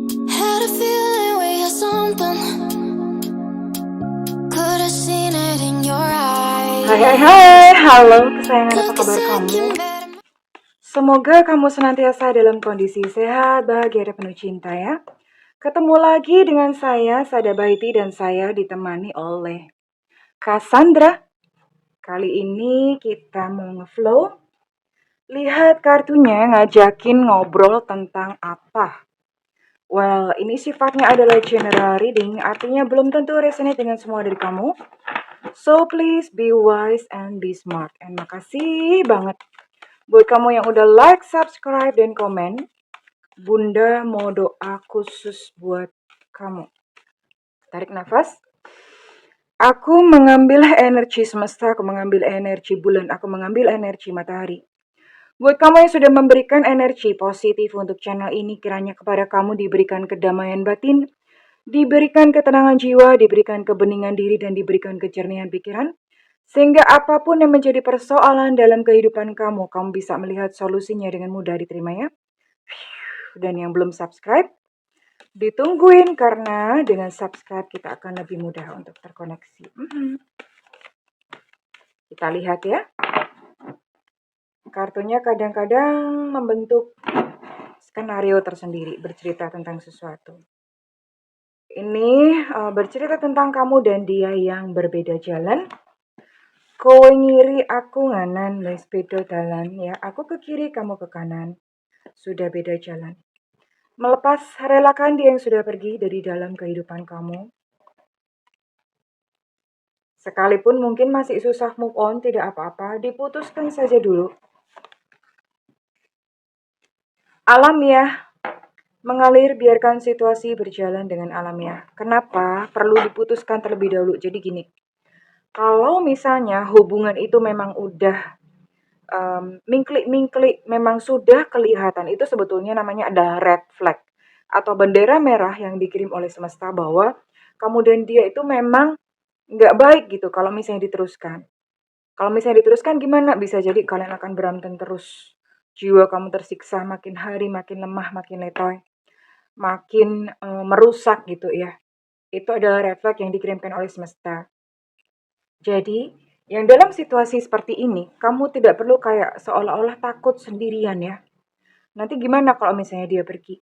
Had a feeling we had something. Could have seen it in your eyes. Hai, halo kesayangan, apa kabar kamu? Semoga kamu senantiasa dalam kondisi sehat, bahagia, dan penuh cinta ya. Ketemu lagi dengan saya, Sada Baiti, dan saya ditemani oleh Cassandra. Kali ini kita mau ngeflow. Lihat kartunya ngajakin ngobrol tentang apa? Well, ini sifatnya adalah general reading, artinya belum tentu resonate dengan semua dari kamu. So please be wise and be smart. And makasih banget buat kamu yang udah like, subscribe, dan komen. Bunda mau doa khusus buat kamu. Tarik nafas. Aku mengambil energi semesta, aku mengambil energi bulan, aku mengambil energi matahari. Buat kamu yang sudah memberikan energi positif untuk channel ini, kiranya kepada kamu diberikan kedamaian batin, diberikan ketenangan jiwa, diberikan kebeningan diri, dan diberikan kejernihan pikiran. Sehingga apapun yang menjadi persoalan dalam kehidupan kamu, kamu bisa melihat solusinya dengan mudah diterima ya. Dan yang belum subscribe, ditungguin karena dengan subscribe kita akan lebih mudah untuk terkoneksi. Kita lihat ya. Kartunya kadang-kadang membentuk skenario tersendiri, bercerita tentang sesuatu. Ini bercerita tentang kamu dan dia yang berbeda jalan. Kowe ngiri, aku nganan, wis beda dalan ya. Aku ke kiri, kamu ke kanan. Sudah beda jalan. Melepas, relakan dia yang sudah pergi dari dalam kehidupan kamu. Sekalipun mungkin masih susah move on, tidak apa-apa, diputuskan saja dulu. Alamiah, mengalir, biarkan situasi berjalan dengan alamiah. Kenapa? Perlu diputuskan terlebih dahulu. Jadi gini, kalau misalnya hubungan itu memang udah mingklik-mingklik, memang sudah kelihatan, itu sebetulnya namanya adalah red flag atau bendera merah yang dikirim oleh semesta bahwa kamu dan dia itu memang nggak baik gitu kalau misalnya diteruskan. Kalau misalnya diteruskan gimana? Bisa jadi kalian akan berantem terus. Jiwa kamu tersiksa, makin hari makin lemah, makin letoy, makin merusak gitu ya. Itu adalah red flag yang dikirimkan oleh semesta. Jadi, yang dalam situasi seperti ini, kamu tidak perlu kayak seolah-olah takut sendirian ya. Nanti gimana kalau misalnya dia pergi?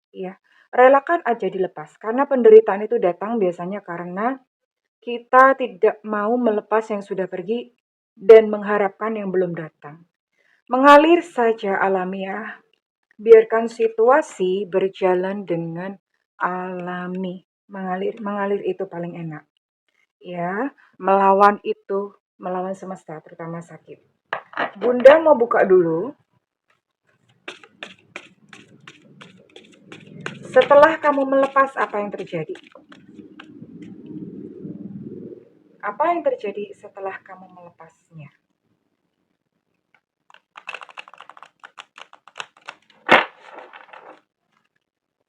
Ya, relakan aja dilepas. Karena penderitaan itu datang biasanya karena kita tidak mau melepas yang sudah pergi dan mengharapkan yang belum datang. Mengalir saja alamiah, biarkan situasi berjalan dengan alami. Mengalir itu paling enak. Ya, melawan itu, melawan semesta, terutama sakit. Bunda mau buka dulu. Setelah kamu melepas, apa yang terjadi? Apa yang terjadi setelah kamu melepasnya?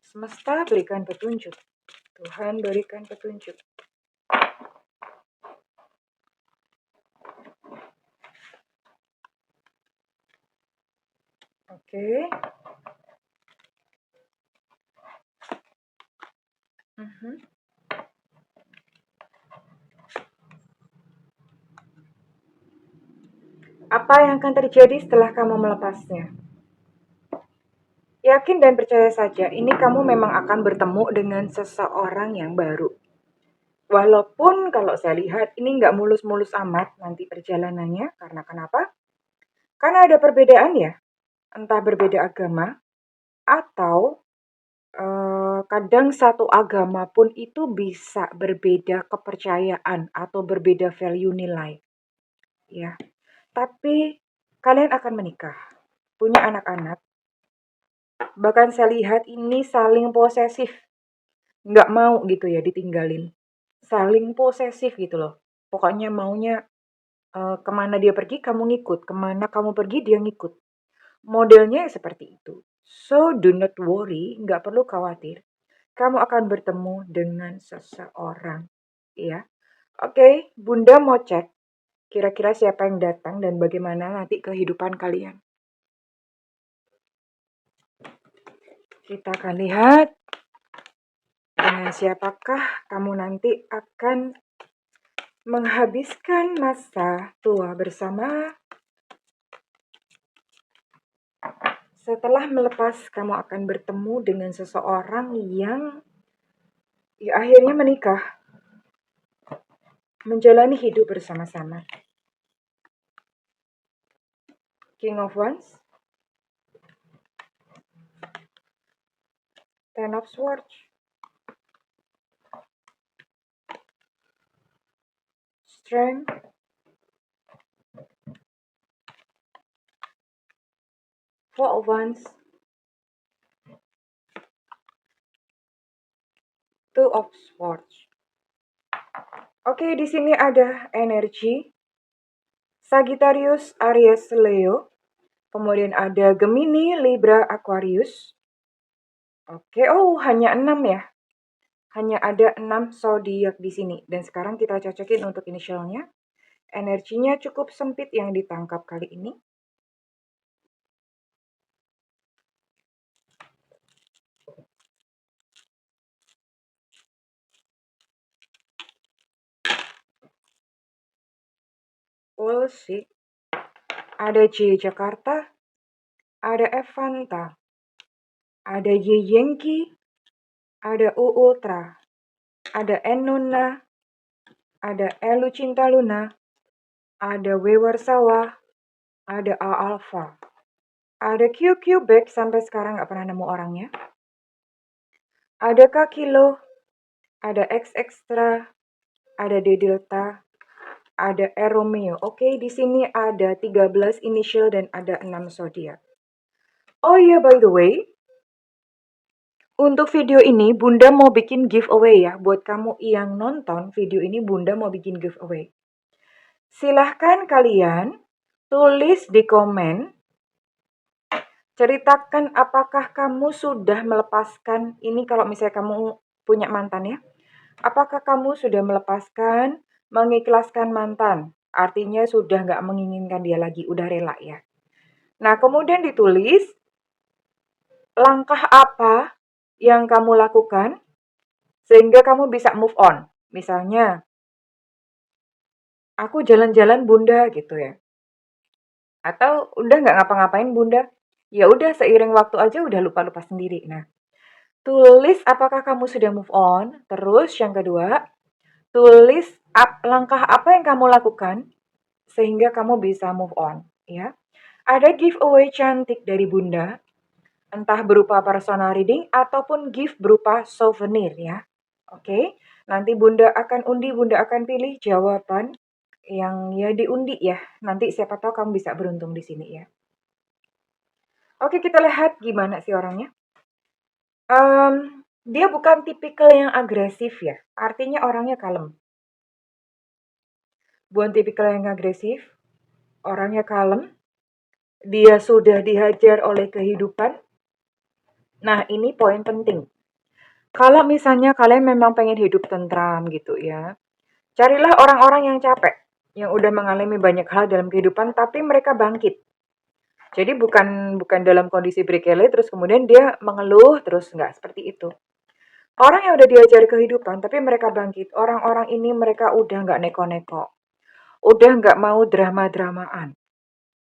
Semesta berikan petunjuk. Tuhan berikan petunjuk. Oke. Apa yang akan terjadi setelah kamu melepasnya? Yakin dan percaya saja, ini kamu memang akan bertemu dengan seseorang yang baru. Walaupun kalau saya lihat ini nggak mulus-mulus amat nanti perjalanannya, karena kenapa? Karena ada perbedaan ya, entah berbeda agama, atau kadang satu agama pun itu bisa berbeda kepercayaan atau berbeda value nilai. Ya, tapi kalian akan menikah, punya anak-anak. Bahkan saya lihat ini saling posesif, nggak mau gitu ya ditinggalin. Saling posesif gitu loh. Pokoknya maunya kemana dia pergi kamu ngikut, kemana kamu pergi dia ngikut. Modelnya seperti itu. So do not worry, nggak perlu khawatir. Kamu akan bertemu dengan seseorang. Ya, oke, Bunda mau cek kira-kira siapa yang datang dan bagaimana nanti kehidupan kalian. Kita akan lihat Dengan siapakah kamu nanti akan menghabiskan masa tua bersama? Setelah melepas, kamu akan bertemu dengan seseorang yang ya akhirnya menikah, menjalani hidup bersama-sama. King of Wands, Ten of Swords, Strength, Four of Wands, Two of Swords. Oke, di sini ada energi Sagittarius, Aries, Leo. Kemudian ada Gemini, Libra, Aquarius. Oke, hanya 6 ya. Hanya ada 6 zodiak di sini. Dan sekarang kita cocokin untuk inisialnya. Energinya cukup sempit yang ditangkap kali ini. We'll see. Ada J Jakarta, ada Evanta, ada Y Yankee, ada U Ultra, ada Enuna, ada Elu Cinta Luna, ada W Warsawa, ada A Alpha, ada Q Quebec sampai sekarang nggak pernah nemu orangnya, ada K Kilo, ada X Extra, ada D Delta, ada R Romeo. Oke, di sini ada 13 initial dan ada 6 zodiak. Oh iya, by the way, untuk video ini Bunda mau bikin giveaway ya. Buat kamu yang nonton video ini, Bunda mau bikin giveaway. Silahkan kalian tulis di komen, ceritakan apakah kamu sudah melepaskan, ini kalau misalnya kamu punya mantan ya, apakah kamu sudah melepaskan, mengikhlaskan mantan, artinya sudah nggak menginginkan dia lagi, udah rela ya. Nah, kemudian ditulis langkah apa yang kamu lakukan sehingga kamu bisa move on. Misalnya, aku jalan-jalan Bunda gitu ya. Atau udah nggak ngapa-ngapain Bunda, ya udah seiring waktu aja udah lupa-lupa sendiri. Nah, tulis apakah kamu sudah move on. Terus yang kedua, tulis langkah apa yang kamu lakukan sehingga kamu bisa move on, ya. Ada giveaway cantik dari Bunda, entah berupa personal reading ataupun gift berupa souvenir ya. Oke, nanti Bunda akan undi, Bunda akan pilih jawaban yang ya diundi ya. Nanti siapa tahu kamu bisa beruntung di sini ya. Oke, kita lihat gimana sih orangnya. Dia bukan tipikal yang agresif ya, artinya orangnya kalem. Bukan tipikal yang agresif, orangnya kalem. Dia sudah dihajar oleh kehidupan. Nah, ini poin penting. Kalau misalnya kalian memang pengen hidup tentram gitu ya, carilah orang-orang yang capek, yang udah mengalami banyak hal dalam kehidupan, tapi mereka bangkit. Jadi bukan dalam kondisi berkele, terus kemudian dia mengeluh, terus nggak seperti itu. Orang yang udah diajar kehidupan, tapi mereka bangkit. Orang-orang ini mereka udah nggak neko-neko. Udah nggak mau drama-dramaan.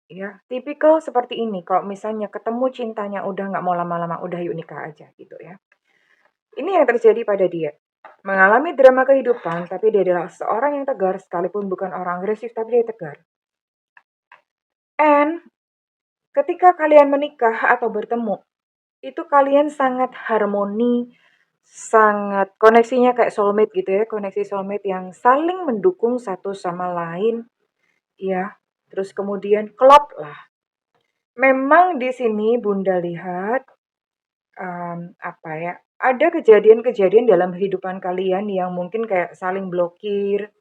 Ya, tipikal seperti ini. Kalau misalnya ketemu cintanya udah nggak mau lama-lama, udah yuk nikah aja gitu ya. Ini yang terjadi pada dia. Mengalami drama kehidupan, tapi dia adalah seorang yang tegar, sekalipun bukan orang agresif, tapi dia tegar. And ketika kalian menikah atau bertemu, itu kalian sangat harmoni, sangat koneksinya kayak soulmate gitu ya, koneksi soulmate yang saling mendukung satu sama lain, ya. Terus kemudian klop lah. Memang di sini Bunda lihat apa ya? Ada kejadian-kejadian dalam kehidupan kalian yang mungkin kayak saling blokir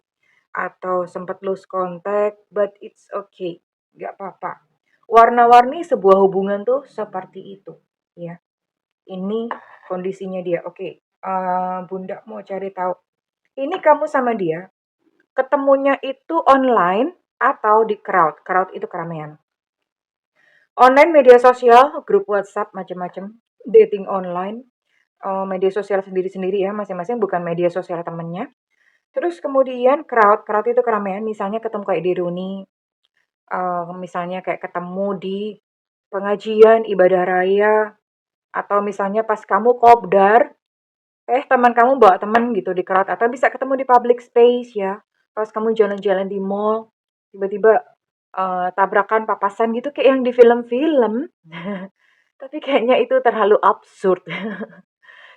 atau sempat lose contact, but it's okay, nggak apa-apa. Warna-warni sebuah hubungan tuh seperti itu, ya. Ini kondisinya dia. Oke, Bunda mau cari tahu. Ini kamu sama dia ketemunya itu online atau di crowd? Crowd itu keramaian. Online media sosial, grup WhatsApp, macam-macam, dating online, media sosial sendiri-sendiri ya, masing-masing bukan media sosial temennya. Terus kemudian crowd itu keramaian, misalnya ketemu kayak di reuni, misalnya kayak ketemu di pengajian, ibadah raya, atau misalnya pas kamu kopdar, teman kamu bawa temen gitu di crowd, atau bisa ketemu di public space ya, pas kamu jalan-jalan di mall, tiba-tiba tabrakan, papasan gitu kayak yang di film-film. Tapi kayaknya itu terlalu absurd.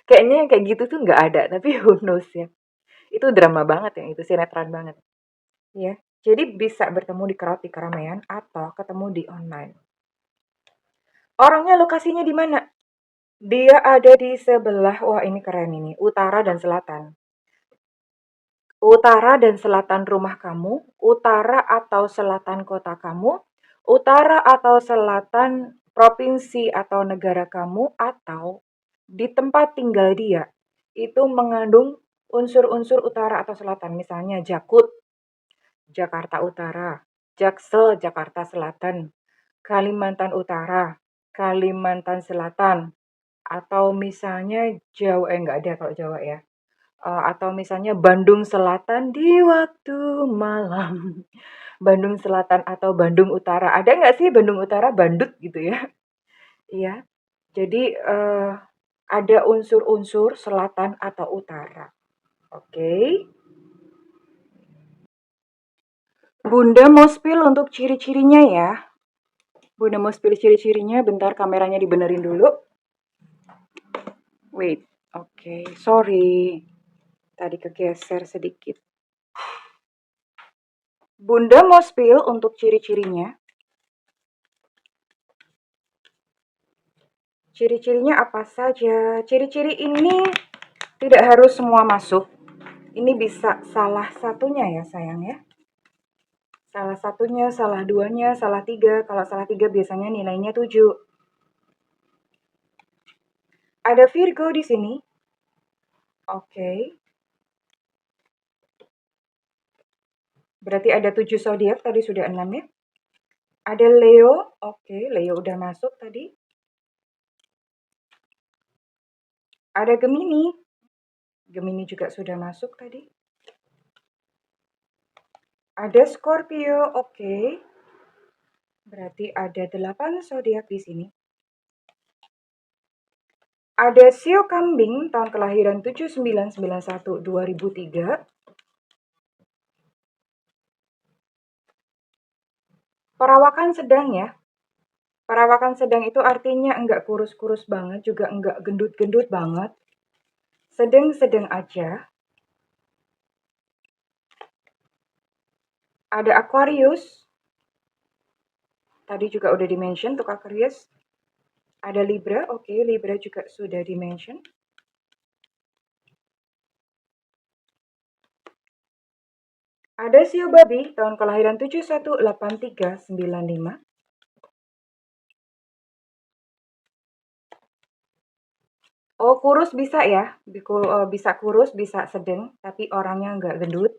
Kayaknya yang kayak gitu tuh nggak ada, tapi who knows ya. Itu drama banget yang itu, sinetron banget. Ya, jadi bisa bertemu di crowd di keramaian atau ketemu di online. Orangnya lokasinya di mana? Dia ada di sebelah, wah ini keren ini, utara dan selatan. Utara dan selatan rumah kamu, utara atau selatan kota kamu, utara atau selatan provinsi atau negara kamu, atau di tempat tinggal dia. Itu mengandung unsur-unsur utara atau selatan, misalnya Jakut, Jakarta Utara, Jaksel, Jakarta Selatan, Kalimantan Utara, Kalimantan Selatan, atau misalnya Jawa, enggak ada kalau Jawa ya. Atau misalnya Bandung Selatan di waktu malam. Bandung Selatan atau Bandung Utara. Ada nggak sih Bandung Utara, Bandut gitu ya? Iya. Jadi ada unsur-unsur selatan atau utara. Oke. Bunda mau spill untuk ciri-cirinya ya. Bunda mau spill ciri-cirinya, bentar kameranya dibenerin dulu. Wait, oke, sorry. Tadi kegeser sedikit. Bunda mau spill untuk ciri-cirinya. Ciri-cirinya apa saja? Ciri-ciri ini tidak harus semua masuk. Ini bisa salah satunya ya sayang ya. Salah satunya, salah duanya, salah tiga. Kalau salah tiga biasanya nilainya 7. Ada Virgo di sini. Oke. Berarti ada 7 zodiak, tadi sudah 6 ya. Ada Leo. Oke, Leo udah masuk tadi. Ada Gemini. Gemini juga sudah masuk tadi. Ada Scorpio. Oke. Berarti ada 8 zodiak di sini. Ada Sio Kambing tahun kelahiran 7991-2003. Perawakan sedang ya. Perawakan sedang itu artinya enggak kurus-kurus banget, juga enggak gendut-gendut banget. Sedang-sedang aja. Ada Aquarius. Tadi juga udah di-mention untuk Aquarius. Ada Libra, oke, Libra juga sudah di-mention. Ada Sio Babi tahun kelahiran 718395. Oh, kurus bisa ya. Bisa kurus, bisa sedang, tapi orangnya nggak gendut.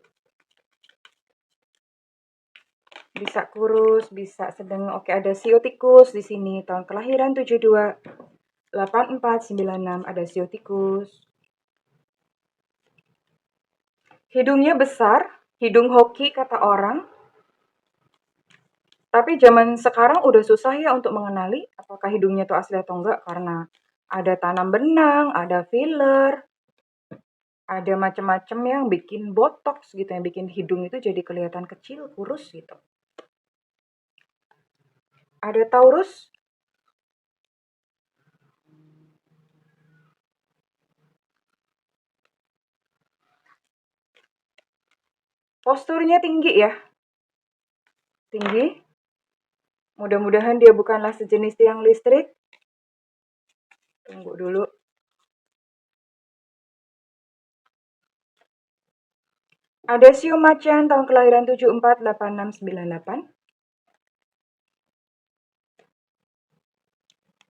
Bisa kurus, bisa sedang. Oke, ada Sio Tikus di sini tahun kelahiran 728496. Ada Sio Tikus. Hidungnya besar, hidung hoki kata orang. Tapi zaman sekarang udah susah ya untuk mengenali apakah hidungnya itu asli atau enggak, karena ada tanam benang, ada filler, ada macam-macam yang bikin botox gitu, yang bikin hidung itu jadi kelihatan kecil, kurus gitu. Ada Taurus. Posturnya tinggi ya. Tinggi. Mudah-mudahan dia bukanlah sejenis tiang listrik. Tunggu dulu. Ada Sio Macan tahun kelahiran 748698.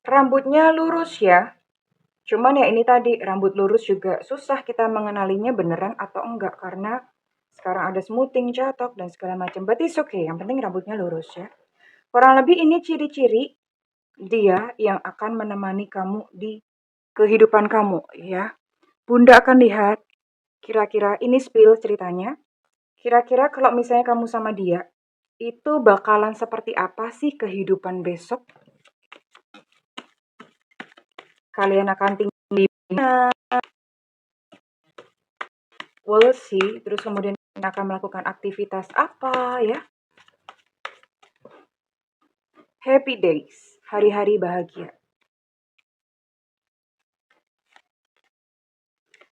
Rambutnya lurus ya. Cuman ya ini tadi, rambut lurus juga susah kita mengenalinya beneran atau enggak, karena sekarang ada smoothing, catok, dan segala macam. Berarti it's okay, yang penting rambutnya lurus ya. Kurang lebih ini ciri-ciri dia yang akan menemani kamu di kehidupan kamu ya. Bunda akan lihat kira-kira ini spill ceritanya. Kira-kira kalau misalnya kamu sama dia, itu bakalan seperti apa sih kehidupan besok? Kalian akan tinggal di mana? We'll see. Terus kemudian akan melakukan aktivitas apa ya? Happy days, hari-hari bahagia.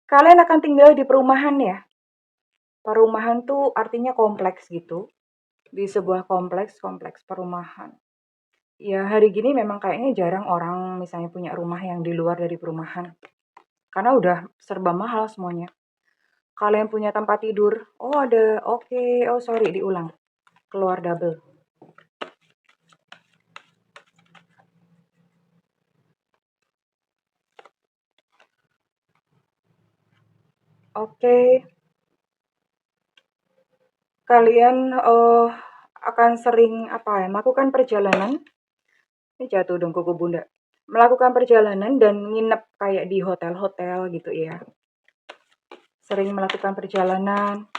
Kalian akan tinggal di perumahan ya. Perumahan tuh artinya kompleks gitu. Di sebuah kompleks perumahan. Ya hari gini memang kayaknya jarang orang misalnya punya rumah yang di luar dari perumahan. Karena udah serba mahal semuanya. Kalian punya tempat tidur. Oh ada, oke. Oh sorry diulang. Keluar double. Oke. Kalian akan sering apa ya? Melakukan perjalanan. Ini jatuh dong kuku bunda. Melakukan perjalanan dan nginep kayak di hotel-hotel gitu ya. Sering melakukan perjalanan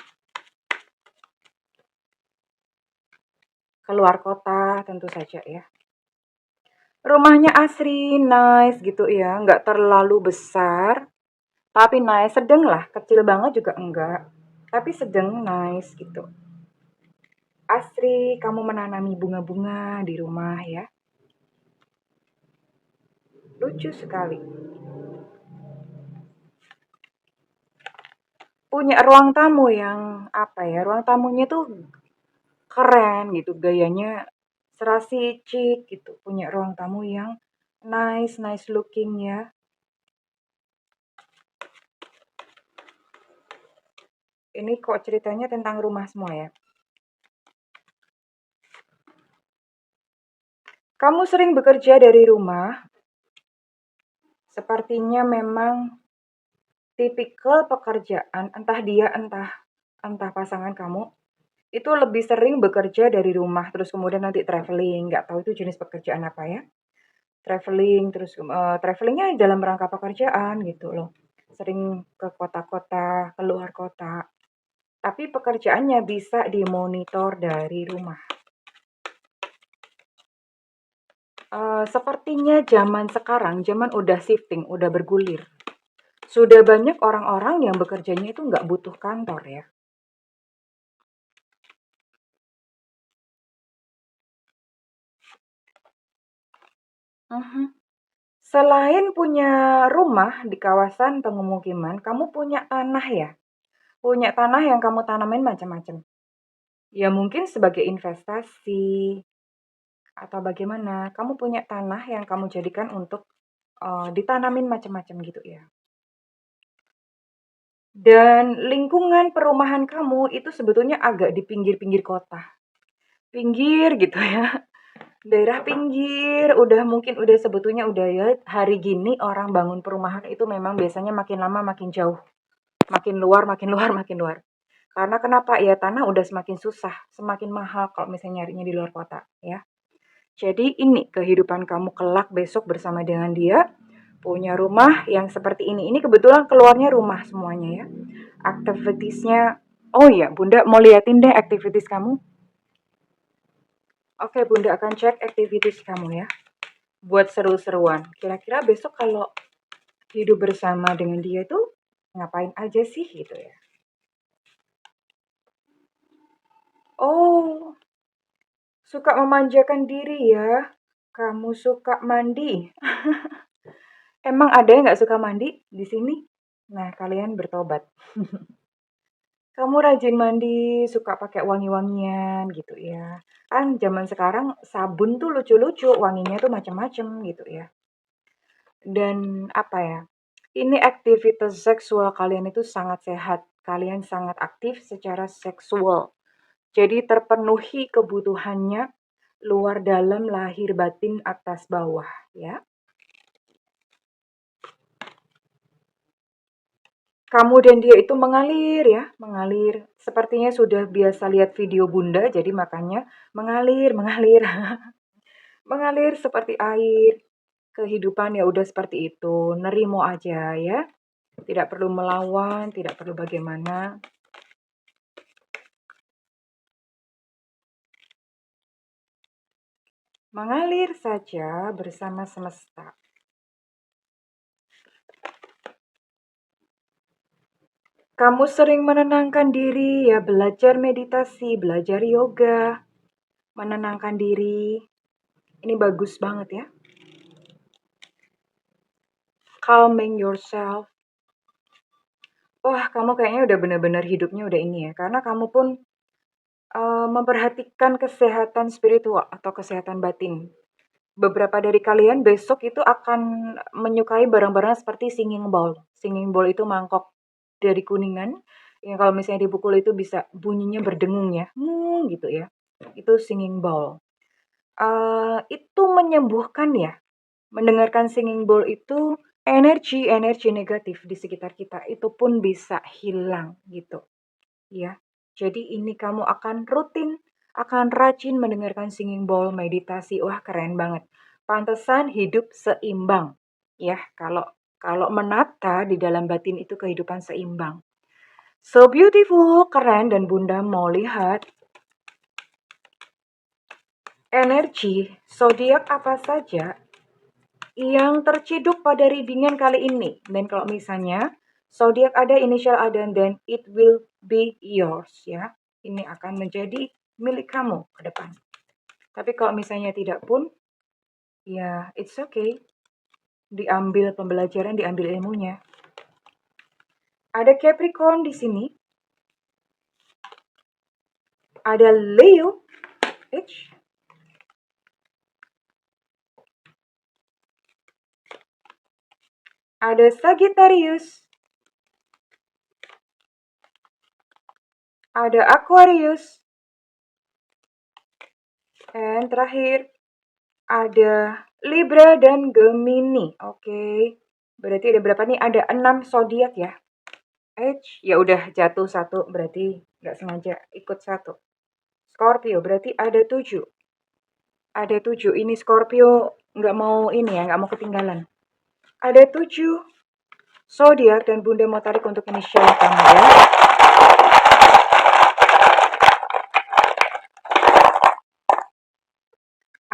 keluar kota tentu saja ya. Rumahnya asri, nice gitu ya, nggak terlalu besar, tapi nice, sedang lah, kecil banget juga enggak, tapi sedang nice gitu. Asri, kamu menanami bunga-bunga di rumah ya. Lucu sekali. Punya ruang tamu yang apa ya, ruang tamunya tuh keren gitu, gayanya serasi chic gitu. Punya ruang tamu yang nice looking ya. Ini kok ceritanya tentang rumah semua ya. Kamu sering bekerja dari rumah, sepertinya memang tipikal pekerjaan, entah dia entah pasangan kamu, itu lebih sering bekerja dari rumah, terus kemudian nanti traveling, nggak tahu itu jenis pekerjaan apa ya. Traveling, terus travelingnya dalam rangka pekerjaan gitu loh. Sering ke kota-kota, keluar kota. Tapi pekerjaannya bisa dimonitor dari rumah. Sepertinya zaman sekarang, zaman udah shifting, udah bergulir. Sudah banyak orang-orang yang bekerjanya itu nggak butuh kantor ya. Mhm. Selain punya rumah di kawasan pemukiman, kamu punya tanah ya? Punya tanah yang kamu tanamin macam-macam. Ya mungkin sebagai investasi atau bagaimana. Kamu punya tanah yang kamu jadikan untuk ditanamin macam-macam gitu ya. Dan lingkungan perumahan kamu itu sebetulnya agak di pinggir-pinggir kota. Pinggir gitu ya. Daerah pinggir, udah mungkin udah sebetulnya udah ya hari gini orang bangun perumahan itu memang biasanya makin lama makin jauh. Makin luar, makin luar, makin luar. Karena kenapa ya tanah udah semakin susah, semakin mahal kalau misalnya nyarinya di luar kota ya. Jadi ini kehidupan kamu kelak besok bersama dengan dia, punya rumah yang seperti ini. Ini kebetulan keluarnya rumah semuanya ya. Aktivitiesnya, oh iya Bunda mau liatin deh aktivitas kamu. Oke Bunda akan cek aktivitas kamu ya. Buat seru-seruan. Kira-kira besok kalau hidup bersama dengan dia itu ngapain aja sih gitu ya. Oh, suka memanjakan diri ya. Kamu suka mandi. Emang ada yang nggak suka mandi di sini? Nah, kalian bertobat. Kamu rajin mandi, suka pakai wangi-wangian gitu ya. Kan zaman sekarang sabun tuh lucu-lucu, wanginya tuh macam-macam gitu ya. Dan apa ya? Ini aktivitas seksual kalian itu sangat sehat. Kalian sangat aktif secara seksual. Jadi terpenuhi kebutuhannya luar dalam lahir batin atas bawah ya. Kamu dan dia itu mengalir ya, mengalir. Sepertinya sudah biasa lihat video Bunda, jadi makanya mengalir, mengalir. Mengalir seperti air. kehidupan ya udah seperti itu, nerimo aja ya. Tidak perlu melawan, tidak perlu bagaimana. Mengalir saja bersama semesta. Kamu sering menenangkan diri ya, belajar meditasi, belajar yoga, menenangkan diri. Ini bagus banget ya. Calming yourself. Wah, kamu kayaknya udah bener-bener hidupnya udah ini ya, karena kamu pun memperhatikan kesehatan spiritual atau kesehatan batin. Beberapa dari kalian besok itu akan menyukai barang-barang seperti singing bowl. Singing bowl itu mangkok dari Kuningan, yang kalau misalnya dipukul itu bisa bunyinya berdengung ya, gitu ya. Itu singing bowl. Itu menyembuhkan ya. Mendengarkan singing bowl itu energi negatif di sekitar kita itu pun bisa hilang gitu ya. Jadi ini kamu akan rutin, akan rajin mendengarkan singing bowl, meditasi. Wah, keren banget. Pantesan hidup seimbang ya. Kalau menata di dalam batin itu kehidupan seimbang. So beautiful, keren, dan Bunda mau lihat energi zodiak apa saja yang terciduk pada readingan kali ini. Dan kalau misalnya zodiak ada, inisial ada, then it will be yours ya. Ini akan menjadi milik kamu ke depan. Tapi kalau misalnya tidak pun, ya it's okay. Diambil pembelajaran, diambil ilmunya. Ada Capricorn di sini. Ada Leo. Ada Sagittarius. Ada Aquarius. Dan terakhir ada Libra dan Gemini. Oke. Berarti ada berapa nih? Ada 6 zodiak ya. Ya udah jatuh satu, berarti nggak sengaja ikut satu. Scorpio berarti ada 7. Ada 7. Ini Scorpio nggak mau ini ya, nggak mau ketinggalan. Ada 7 zodiak dan Bunda mau tarik untuk inisial kamu ya.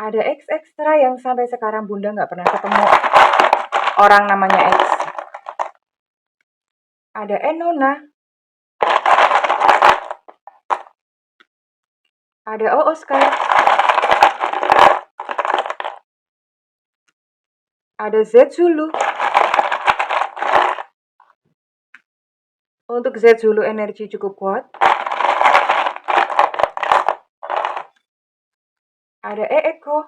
Ada X ekstra yang sampai sekarang Bunda nggak pernah ketemu orang namanya X. Ada Enona. Ada O Oscar. Ada Z Zulu. Untuk Z Zulu energi cukup kuat. Ada E Eko.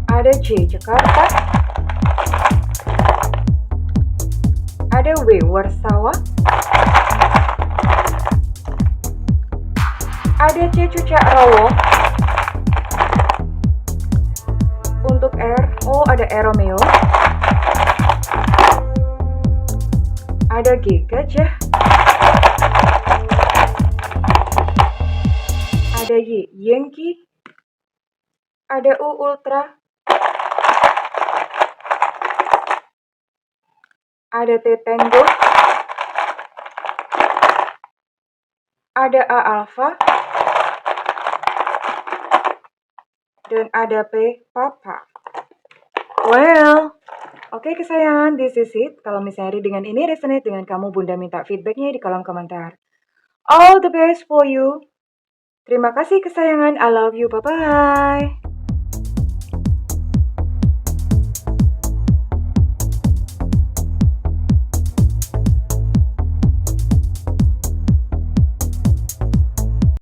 Ada J Jakarta. Ada W Warsawa. Ada C Cucak Rawo. Untuk R, ada E Romeo. Ada G Gajah. Ada Y Yankee. Ada U Ultra. Ada T Tango. Ada A Alpha. Dan ada P Papa. Well, oke kesayangan, this is it. Kalau misalnya dengan ini resonate dengan kamu, Bunda minta feedbacknya di kolom komentar. All the best for you. Terima kasih kesayangan, I love you, bye-bye.